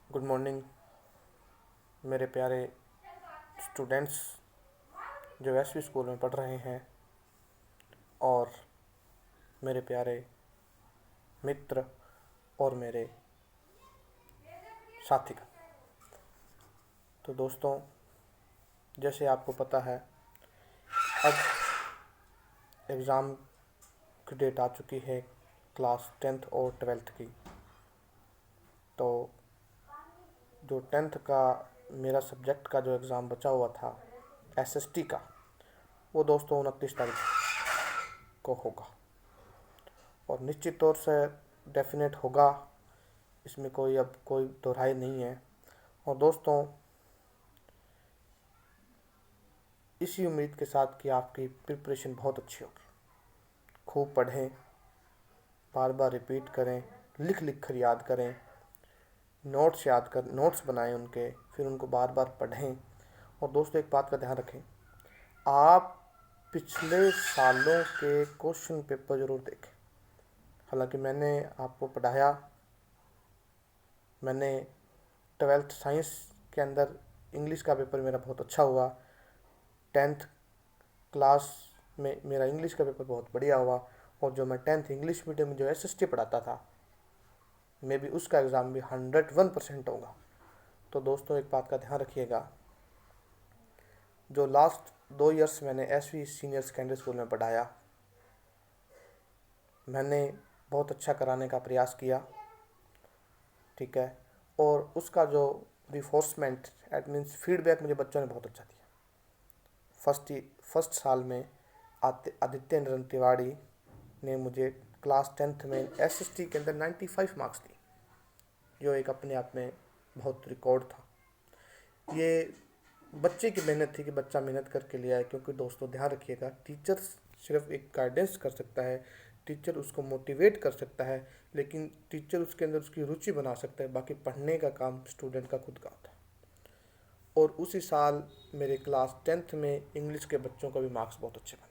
Good morning मेरे प्यारे students जो एसवी स्कूल में पढ़ रहे हैं और मेरे प्यारे मित्र और मेरे साथीगण। तो दोस्तों, जैसे आपको पता है, अब एग्ज़ाम की डेट आ चुकी है क्लास 10th और 12th की। तो जो 10th का मेरा सब्जेक्ट का जो एग्ज़ाम बचा हुआ था एसएसटी का, वो दोस्तों 29 तारीख को होगा और निश्चित तौर से डेफिनेट होगा। इसमें कोई दो राय नहीं है। और दोस्तों, इसी उम्मीद के साथ कि आपकी प्रिपरेशन बहुत अच्छी होगी। खूब पढ़ें, बार बार रिपीट करें, लिख लिख कर याद करें, नोट्स बनाएं उनके, फिर उनको बार बार पढ़ें। और दोस्तों, एक बात का ध्यान रखें, आप पिछले सालों के क्वेश्चन पेपर ज़रूर देखें। हालांकि मैंने आपको पढ़ाया, मैंने 12th साइंस के अंदर इंग्लिश का पेपर मेरा बहुत अच्छा हुआ। 10th क्लास में मेरा इंग्लिश का पेपर बहुत बढ़िया हुआ। और जो मैं 10th इंग्लिश मीडियम में जो एसएसटी पढ़ाता था, मैं भी उसका एग्ज़ाम भी 101% होगा। तो दोस्तों, एक बात का ध्यान रखिएगा, जो लास्ट 2 ईयर्स मैंने एसवी सीनियर सेकेंडरी स्कूल में पढ़ाया, मैंने बहुत अच्छा कराने का प्रयास किया, ठीक है। और उसका जो रिफोर्समेंट एट मीन्स फीडबैक मुझे बच्चों ने बहुत अच्छा दिया। फर्स्ट साल में आदित्य निरंजन तिवारी ने मुझे क्लास 10th में एसएसटी के अंदर 95 मार्क्स दिए, जो एक अपने आप में बहुत रिकॉर्ड था। ये बच्चे की मेहनत थी कि बच्चा मेहनत करके लिया है। क्योंकि दोस्तों, ध्यान रखिएगा, टीचर सिर्फ एक गाइडेंस कर सकता है, टीचर उसको मोटिवेट कर सकता है, लेकिन टीचर उसके अंदर उसकी रुचि बना सकता है। बाकी पढ़ने का काम स्टूडेंट का खुद का होता है। और उसी साल मेरे क्लास 10th में इंग्लिश के बच्चों का भी मार्क्स बहुत अच्छे बने।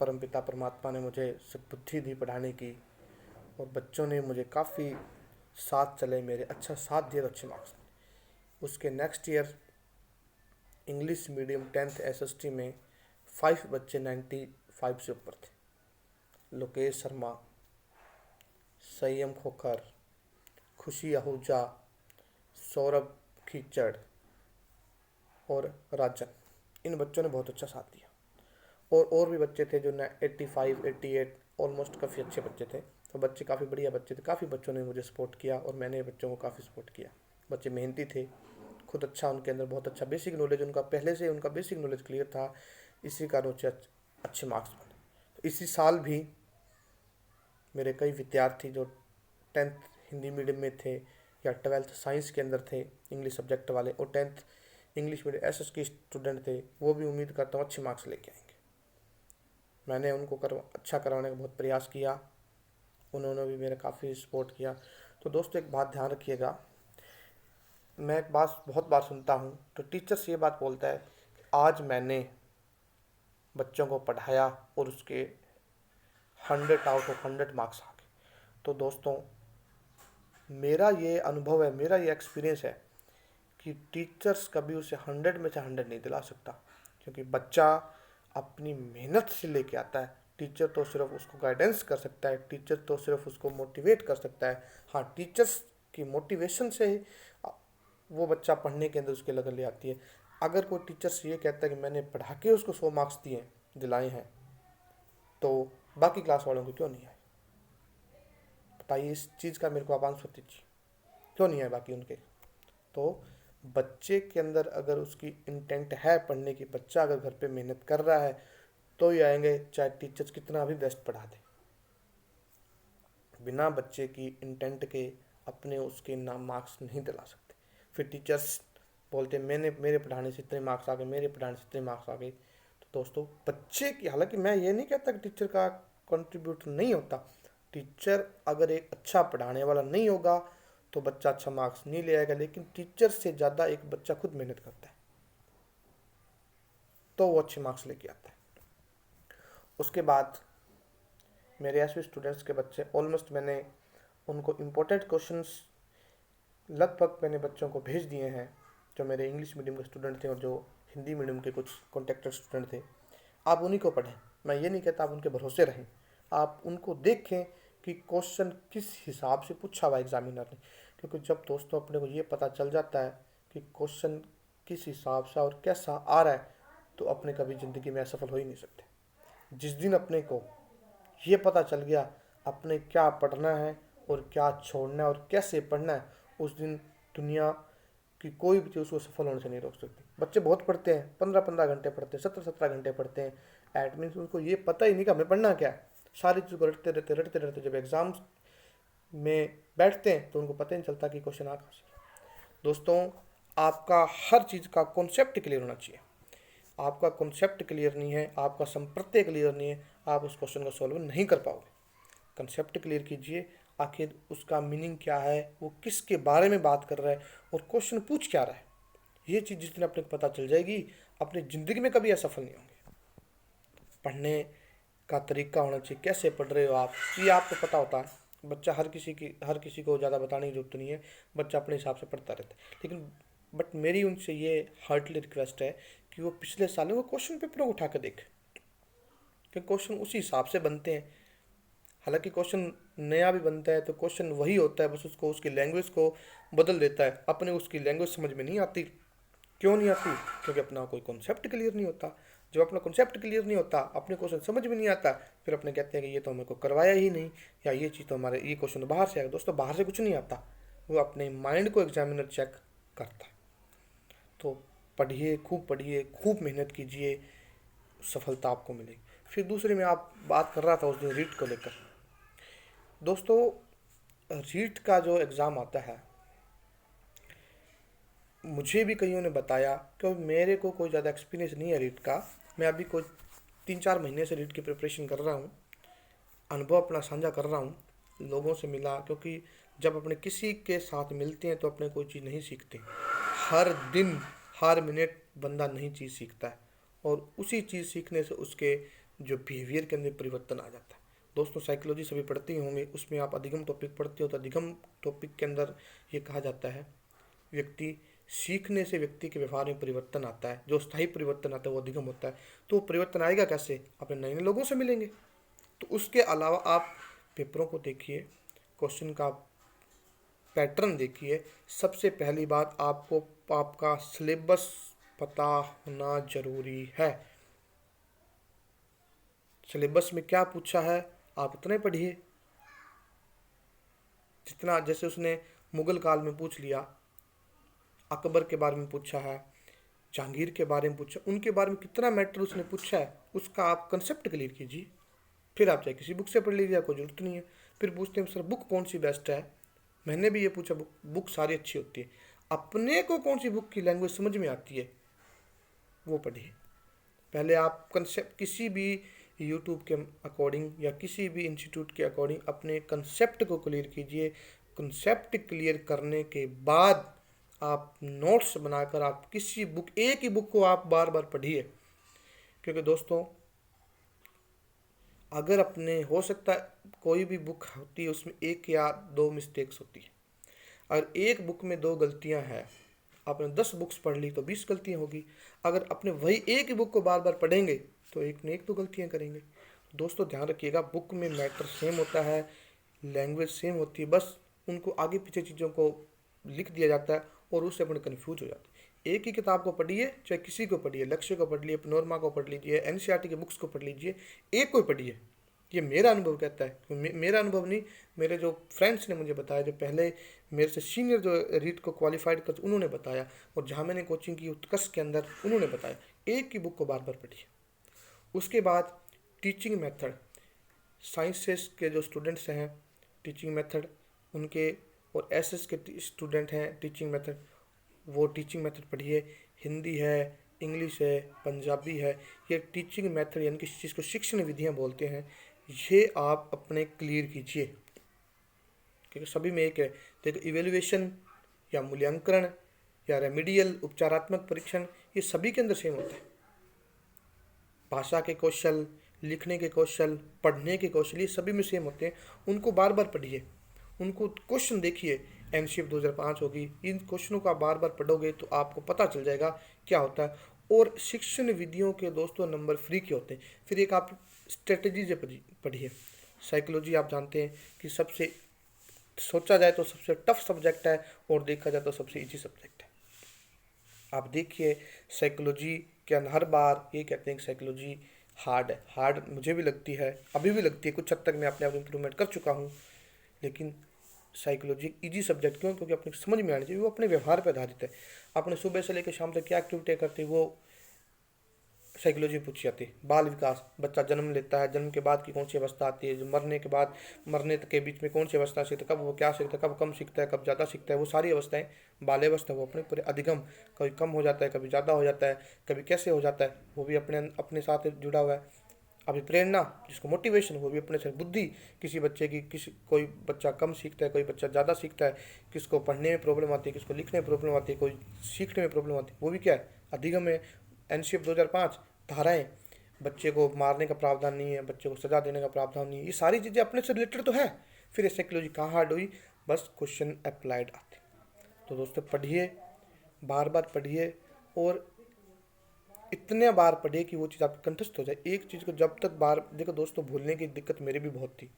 परमपिता परमात्मा ने मुझे सद्बुद्धि दी पढ़ाने की, और बच्चों ने मुझे काफ़ी साथ चले, मेरे अच्छा साथ दिए, अच्छे मार्क्स। उसके next year English medium 10th SST में 5 बच्चे 95 से ऊपर थे। लोकेश शर्मा, संयम खोखर, खुशी आहूजा, सौरभ खीचड़ और राजन, इन बच्चों ने बहुत अच्छा साथ दिया। और भी बच्चे थे जो 85 88 ऑलमोस्ट काफ़ी अच्छे बच्चे थे। तो बच्चे काफ़ी बढ़िया बच्चे थे, काफ़ी बच्चों ने मुझे सपोर्ट किया और मैंने बच्चों को काफ़ी सपोर्ट किया। बच्चे मेहनती थे, खुद अच्छा, उनके अंदर बहुत अच्छा बेसिक नॉलेज, उनका पहले से उनका बेसिक नॉलेज क्लियर था। इसी कारण से अच्छे मार्क्स बने। तो इसी साल भी मेरे कई विद्यार्थी जो 10th हिंदी मीडियम में थे या 12th साइंस के अंदर थे इंग्लिश सब्जेक्ट वाले, और 10th इंग्लिश मीडियम एसएस के स्टूडेंट थे, वो भी उम्मीद करता हूँ अच्छे मार्क्स लेके आएंगे। मैंने उनको अच्छा करवाने का बहुत प्रयास किया, उन्होंने भी मेरा काफ़ी सपोर्ट किया। तो दोस्तों, एक बात ध्यान रखिएगा, मैं एक बात बहुत बार सुनता हूँ, तो टीचर्स ये बात बोलता है कि आज मैंने बच्चों को पढ़ाया और उसके 100 आउट ऑफ 100 मार्क्स आ गए। तो दोस्तों, मेरा ये अनुभव है, मेरा ये एक्सपीरियंस है कि टीचर्स कभी उसे 100 में से 100 नहीं दिला सकता, क्योंकि बच्चा अपनी मेहनत से लेके आता है। टीचर तो सिर्फ उसको गाइडेंस कर सकता है, टीचर तो सिर्फ उसको मोटिवेट कर सकता है। हाँ, टीचर्स की मोटिवेशन से ही वो बच्चा पढ़ने के अंदर उसके लगन ले आती है। अगर कोई टीचर्स ये कहता है कि मैंने पढ़ा के उसको 100 मार्क्स दिलाए हैं, तो बाकी क्लास वालों को क्यों नहीं आए? बताइए, इस चीज़ का मेरे को आप आंसर दीजिए, क्यों नहीं आए बाकी उनके? तो बच्चे के अंदर अगर उसकी इंटेंट है पढ़ने की, बच्चा अगर घर पे मेहनत कर रहा है, तो ही आएंगे, चाहे टीचर्स कितना भी बेस्ट पढ़ा दे। बिना बच्चे की इंटेंट के अपने उसके नाम मार्क्स नहीं दिला सकते। फिर टीचर्स बोलते मैंने मेरे पढ़ाने से इतने मार्क्स आ गए, मेरे पढ़ाने से इतने मार्क्स आ गए। तो दोस्तों, बच्चे की, हालांकि मैं ये नहीं कहता कि टीचर का कंट्रीब्यूट नहीं होता। टीचर अगर एक अच्छा पढ़ाने वाला नहीं होगा तो बच्चा अच्छा मार्क्स नहीं ले आएगा, लेकिन टीचर से ज़्यादा एक बच्चा खुद मेहनत करता है तो वो अच्छे मार्क्स लेके आता है। उसके बाद मेरे ऐसे स्टूडेंट्स के बच्चे ऑलमोस्ट मैंने उनको इम्पोर्टेंट क्वेश्चंस लगभग मैंने बच्चों को भेज दिए हैं, जो मेरे इंग्लिश मीडियम के स्टूडेंट थे और जो हिंदी मीडियम के कुछ कॉन्टेक्टेड स्टूडेंट थे। आप उन्हीं को पढ़ें, मैं ये नहीं कहता आप उनके भरोसे रहें, आप उनको देखें कि क्वेश्चन किस हिसाब से पूछा हुआ एग्जामिनर ने। क्योंकि जब दोस्तों अपने को ये पता चल जाता है कि क्वेश्चन किस हिसाब से और कैसा आ रहा है, तो अपने कभी ज़िंदगी में असफल हो ही नहीं सकते। जिस दिन अपने को ये पता चल गया अपने क्या पढ़ना है और क्या छोड़ना है और कैसे पढ़ना है, उस दिन दुनिया कि कोई भी चीज़ उसको सफल होने से नहीं रोक सकती। बच्चे बहुत पढ़ते हैं, 15-15 घंटे पढ़ते हैं, 17-17 घंटे पढ़ते हैं। एट मीन्स उनको ये पता ही नहीं कि हमें पढ़ना क्या है। सारी चीज़ को रटते रहते जब एग्ज़ाम्स में बैठते हैं तो उनको पता ही नहीं चलता कि क्वेश्चन आ कहाँ से। दोस्तों, आपका हर चीज़ का कॉन्सेप्ट क्लियर होना चाहिए। आपका कॉन्सेप्ट क्लियर नहीं है, आपका संप्रत्यय क्लियर नहीं है, आप उस क्वेश्चन को सॉल्व नहीं कर पाओगे। कंसेप्ट क्लियर कीजिए, आखिर उसका मीनिंग क्या है, वो किसके बारे में बात कर रहा है और क्वेश्चन पूछ क्या रहा है। ये चीज़ जिस दिन अपने को पता चल जाएगी, अपनी ज़िंदगी में कभी असफल नहीं होंगे। पढ़ने का तरीका होना चाहिए, कैसे पढ़ रहे हो आप, ये आपको पता होता है। बच्चा हर किसी को ज़्यादा बताने की जरूरत नहीं है, बच्चा अपने हिसाब से पढ़ता रहता है। लेकिन बट मेरी उनसे ये हार्टली रिक्वेस्ट है कि वो पिछले सालों को क्वेश्चन पेपरों को उठा कर देखें, कि क्वेश्चन उसी हिसाब से बनते हैं। हालांकि क्वेश्चन नया भी बनता है तो क्वेश्चन वही होता है, बस उसको उसकी लैंग्वेज को बदल देता है। अपने उसकी लैंग्वेज समझ में नहीं आती। क्यों नहीं आती? क्योंकि अपना कोई कॉन्सेप्ट क्लियर नहीं होता। जब अपना कॉन्सेप्ट क्लियर नहीं होता, अपने क्वेश्चन समझ में नहीं आता, फिर अपने कहते हैं कि ये तो हमें को करवाया ही नहीं, या ये चीज़ तो हमारे ये क्वेश्चन तो बाहर से आएगा। दोस्तों, बाहर से कुछ नहीं आता, वो अपने माइंड को एग्जामिनर चेक करता है। तो पढ़िए, खूब मेहनत कीजिए, सफलता आपको मिलेगी। फिर दूसरे में आप बात कर रहा था उस दिन रीट को लेकर। दोस्तों, रीट का जो एग्ज़ाम आता है, मुझे भी कईयों ने बताया, क्योंकि मेरे को कोई ज़्यादा एक्सपीरियंस नहीं है रीट का। मैं अभी कोई 3-4 महीने से रीट की प्रिपरेशन कर रहा हूँ, अनुभव अपना साझा कर रहा हूँ, लोगों से मिला। क्योंकि जब अपने किसी के साथ मिलते हैं तो अपने कोई चीज़ नहीं सीखते। हर दिन हर मिनट बंदा नई चीज़ सीखता है, और उसी चीज़ सीखने से उसके जो बिहेवियर के अंदर परिवर्तन आ जाता है। दोस्तों, साइकोलॉजी सभी पढ़ते ही होंगे, उसमें आप अधिगम टॉपिक पढ़ते हो तो अधिगम टॉपिक के अंदर ये कहा जाता है, व्यक्ति सीखने से व्यक्ति के व्यवहार में परिवर्तन आता है। जो स्थायी परिवर्तन आता है वो अधिगम होता है। तो वो परिवर्तन आएगा कैसे? अपने नए नए लोगों से मिलेंगे। तो उसके अलावा आप पेपरों को देखिए, क्वेश्चन का पैटर्न देखिए। सबसे पहली बात, आपको आपका सिलेबस पता होना जरूरी है। सिलेबस में क्या पूछा है आप उतने पढ़िए, जितना, जैसे उसने मुगल काल में पूछ लिया, अकबर के बारे में पूछा है, जहांगीर के बारे में पूछा, उनके बारे में कितना मैटर उसने पूछा है, उसका आप कंसेप्ट क्लियर कीजिए। फिर आप चाहे किसी बुक से पढ़ लीजिए, कोई जरूरत नहीं है। फिर पूछते हैं सर बुक कौन सी बेस्ट है, मैंने भी ये पूछा, बुक सारी अच्छी होती है। अपने को कौन सी बुक की लैंग्वेज समझ में आती है वो पढ़िए। पहले आप कंसेप्ट किसी भी यूट्यूब के अकॉर्डिंग या किसी भी इंस्टीट्यूट के अकॉर्डिंग अपने कंसेप्ट को क्लियर कीजिए। कंसेप्ट क्लियर करने के बाद आप नोट्स बनाकर आप किसी बुक, एक ही बुक को आप बार बार पढ़िए। क्योंकि दोस्तों, अगर अपने, हो सकता है कोई भी बुक होती है उसमें 1 या 2 मिस्टेक्स होती है। अगर एक बुक में 2 गलतियां हैं, आपने 10 बुक्स पढ़ ली तो 20 गलतियां होगी। अगर अपने वही एक ही बुक को बार बार पढ़ेंगे तो एक न एक तो गलतियां करेंगे। दोस्तों, ध्यान रखिएगा, बुक में मैटर सेम होता है, लैंग्वेज सेम होती है, बस उनको आगे पीछे चीज़ों को लिख दिया जाता है और उससे अपने कन्फ्यूज हो जाते हैं। एक ही किताब को पढ़िए, चाहे किसी को पढ़िए, लक्ष्य को पढ़ लीजिए, पनोरमा को पढ़ लीजिए, एनसीईआरटी के बुक्स को पढ़ लीजिए, एक को पढ़िए। ये मेरा अनुभव कहता है। मेरा अनुभव नहीं, मेरे जो फ्रेंड्स ने मुझे बताया, जो पहले मेरे से सीनियर जो रीट को क्वालिफाइड कर, उन्होंने बताया, और जहाँ मैंने कोचिंग की उत्कर्ष के अंदर उन्होंने बताया, एक ही बुक को बार बार पढ़िए। उसके बाद टीचिंग मेथड, साइंसेस के जो स्टूडेंट्स हैं, टीचिंग मेथड उनके, और एसएस के स्टूडेंट हैं, टीचिंग मेथड, वो टीचिंग मेथड पढ़िए। हिंदी है, इंग्लिश है, पंजाबी है, ये टीचिंग मेथड यानी कि जिसको शिक्षण विधियाँ बोलते हैं, ये आप अपने क्लियर कीजिए। क्योंकि सभी में एक है, देखो इवेल्युएशन या मूल्यांकन या रेमिडियल उपचारात्मक परीक्षण, ये सभी के अंदर सेम होता है। भाषा के कौशल, लिखने के कौशल, पढ़ने के कौशल, ये सभी में सेम होते हैं। उनको बार बार पढ़िए उनको क्वेश्चन देखिए, एनसीएफ 2005 होगी, इन क्वेश्चनों का बार बार पढ़ोगे तो आपको पता चल जाएगा क्या होता है। और शिक्षण विधियों के दोस्तों नंबर फ्री के होते हैं। फिर एक आप स्ट्रेटजी से पढ़िए। साइकोलॉजी आप जानते हैं कि सबसे, सोचा जाए तो सबसे टफ सब्जेक्ट है, और देखा जाए तो सबसे इजी सब्जेक्ट है। आप देखिए साइकोलॉजी के अंदर हर बार ये कहते हैं कि साइकोलॉजी हार्ड है। हार्ड मुझे भी लगती है, अभी भी लगती है, कुछ हद तक मैं अपने आप इम्प्रूवमेंट कर चुका हूँ। लेकिन साइकोलॉजी इजी सब्जेक्ट क्यों? क्योंकि अपने समझ में आनी चाहिए, वो अपने व्यवहार पर आधारित है। आपने सुबह से लेकर शाम तक क्या एक्टिविटी करते हैं, वो साइकोलॉजी पूछी जाती है। बाल विकास, बच्चा जन्म लेता है, जन्म के बाद की कौन सी अवस्था आती है, जो मरने के बाद, मरने तक के बीच में कौन सी अवस्था सीखता है, कब वो क्या सीखता है, कब कम सीखता है, कब ज़्यादा सीखता है, वो सारी अवस्थाएं बाल्यावस्था, वो अपने पूरे अधिगम, कभी कम हो जाता है, कभी ज़्यादा हो जाता है, कभी कैसे हो जाता है, वो भी अपने अपने साथ जुड़ा हुआ है। अभी प्रेरणा, जिसको मोटिवेशन, वो भी अपने से। बुद्धि, किसी बच्चे की, किसी कोई बच्चा कम सीखता है, कोई बच्चा ज़्यादा सीखता है, किसको पढ़ने में प्रॉब्लम आती है, किसको लिखने में प्रॉब्लम आती है, कोई सीखने में प्रॉब्लम आती है, वो भी क्या है, अधिगम है। एनसीएफ 2005 धाराएं, बच्चे को मारने का प्रावधान नहीं है, बच्चे को सजा देने का प्रावधान नहीं है, ये सारी चीज़ें अपने से रिलेटेड तो है। फिर ये साइकोलॉजी कहाँ हार्ड हुई? बस क्वेश्चन अप्लाइड आते। तो दोस्तों पढ़िए, बार बार पढ़िए, और इतने बार पढ़िए कि वो चीज़ आपकी कंठस्थ हो जाए। एक चीज़ को जब तक बार, देखो दोस्तों, भूलने की दिक्कत मेरी भी बहुत थी,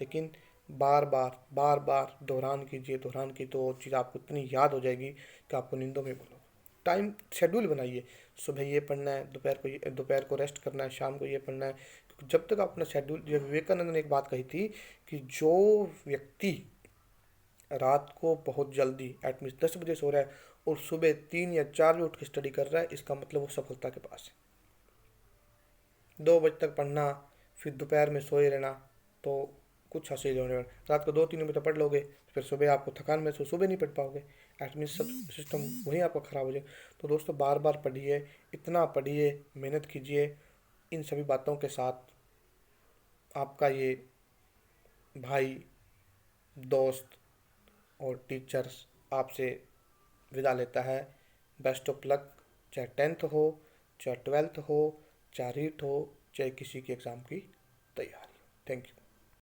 लेकिन बार बार दोहरान कीजिए, दोहरान की, तो वो चीज़ आपको इतनी याद हो जाएगी कि आपको नींदों में बोलोगे। टाइम शेड्यूल बनाइए, सुबह ये पढ़ना है, दोपहर को रेस्ट करना है, शाम को ये पढ़ना है। क्योंकि जब तक अपना शेड्यूल, जो विवेकानंद ने एक बात कही थी कि जो व्यक्ति रात को बहुत जल्दी, एट मीन्स 10 बजे सो रहा है, और सुबह 3 या 4 बजे उठ के स्टडी कर रहा है, इसका मतलब वो सफलता के पास है। 2 बजे तक पढ़ना, फिर दोपहर में सोए रहना, तो कुछ हासिल होने वाला। रात को 2-3 बजे तक पढ़ लोगे, फिर सुबह आपको थकान महसूस, सुबह नहीं पढ़ पाओगे, एट मीन्स सब सिस्टम वहीं आपका ख़राब हो जाए। तो दोस्तों बार बार पढ़िए, इतना पढ़िए, मेहनत कीजिए। इन सभी बातों के साथ आपका ये भाई, दोस्त और टीचर्स आपसे विदा लेता है। बेस्ट ऑफ लक, चाहे 10th हो, चाहे 12th हो, चाहे रीट हो, चाहे किसी की एग्ज़ाम की तैयारी। Thank you.